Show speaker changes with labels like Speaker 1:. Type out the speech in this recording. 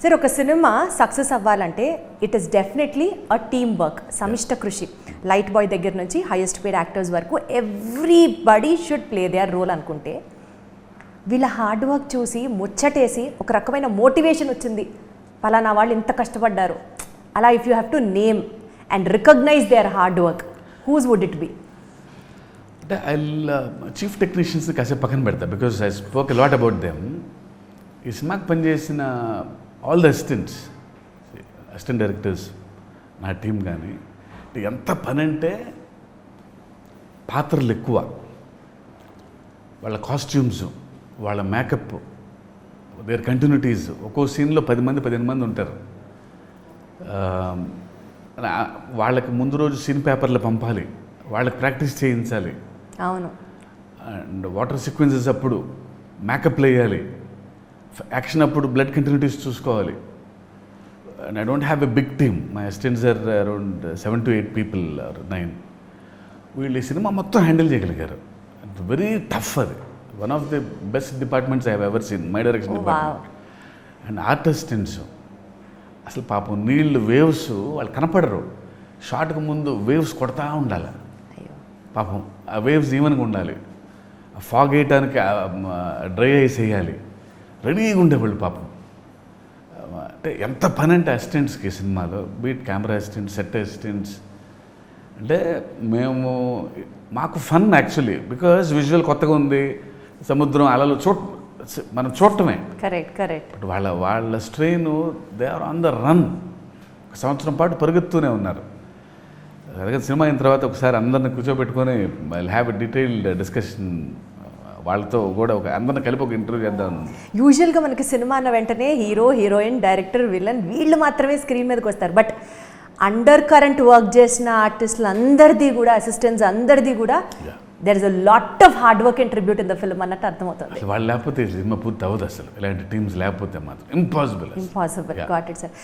Speaker 1: Sir ఒక cinema success అవ్వాలంటే it is definitely a team work, సమిష్ట కృషి. లైట్ బాయ్ దగ్గర నుంచి హైయెస్ట్ పేడ్ యాక్టర్స్ వరకు everybody should play their role అనుకుంటే, వీళ్ళ హార్డ్ వర్క్ చూసి ముచ్చటేసి ఒక రకమైన మోటివేషన్ వచ్చింది, పలానా వాళ్ళు ఇంత కష్టపడ్డారు అలా. If you have to name and recognise their hard work, whose would it be?
Speaker 2: అంటే ఐ చీఫ్ టెక్నీషియన్స్ని కాసేపు పక్కన పెడతా, because I spoke lot about them. ఈ సినిమాకి పనిచేసిన ఆల్ ద అసిస్టెంట్ డైరెక్టర్స్, నా టీం కానీ, ఎంత పని అంటే పాత్రలు ఎక్కువ, వాళ్ళ కాస్ట్యూమ్స్, వాళ్ళ మేకప్, దేర్ కంటిన్యూటీస్. ఒక్కో సీన్లో 10 మంది 15 మంది ఉంటారు. వాళ్ళకి ముందు రోజు సీన్ పేపర్లు పంపాలి, వాళ్ళకి ప్రాక్టీస్ చేయించాలి.
Speaker 1: అవును.
Speaker 2: అండ్ వాటర్ సీక్వెన్సెస్ అప్పుడు మేకప్లు వేయాలి, యాక్షన్ అప్పుడు బ్లడ్ కంటిన్యూటీస్ చూసుకోవాలి. And I don't have a big team, my assistants are around 7 to 8 people or 9. వీళ్ళు ఈ సినిమా మొత్తం హ్యాండిల్ చేయగలిగారు. వెరీ టఫ్ అది. One of the best departments I have ever seen, my direction department. And art assistants అసలు పాపం నీళ్ళు waves వాళ్ళు కనపడరు, షార్ట్కి ముందు వేవ్స్ కొడతా ఉండాలి పాపం. ఆ వేవ్స్ ఈవెన్గా ఉండాలి, ఫాగ్ వేయటానికి డ్రై ఐస్ వేయాలి, రెడీగా ఉండేవాళ్ళు పాపం. అంటే ఎంత పని అంటే అసిస్టెంట్స్కి సినిమాలో, beat camera assistants, set assistants. అంటే మాకు ఫన్ యాక్చువల్లీ, బికాజ్ విజువల్ కొత్తగా ఉంది, సముద్రం అలలు మనం చూడటమే.
Speaker 1: కరెక్ట్.
Speaker 2: బట్ వాళ్ళ strain, they are on the run. ఒక సంవత్సరం పాటు పరిగెత్తూనే ఉన్నారు. అలాగే సినిమా అయిన తర్వాత ఒకసారి అందరిని కూర్చోబెట్టుకొని I have a detailed discussion వాళ్ళతో కూడా, అందరిని కలిపి ఒక ఇంటర్వ్యూ చేద్దాం.
Speaker 1: యూజువల్గా మనకి సినిమా అన్న వెంటనే హీరో, హీరోయిన్, డైరెక్టర్, విలన్ వీళ్ళు మాత్రమే స్క్రీన్ మీదకి వస్తారు. బట్ అండర్ కరెంట్ వర్క్ చేసిన ఆర్టిస్టులు అందరిది కూడా, అసిస్టెంట్స్ అందరిది కూడా there is a lot of hard work and tribute in the film అన్నట్టు అర్థమవుతుంది.
Speaker 2: వాళ్ళు లేకపోతే సినిమా పూర్తి అవ్వదు అసలు. ఇలాంటి టీమ్స్ లేకపోతే మాత్రం ఇంపాసిబుల్.
Speaker 1: Got it sir.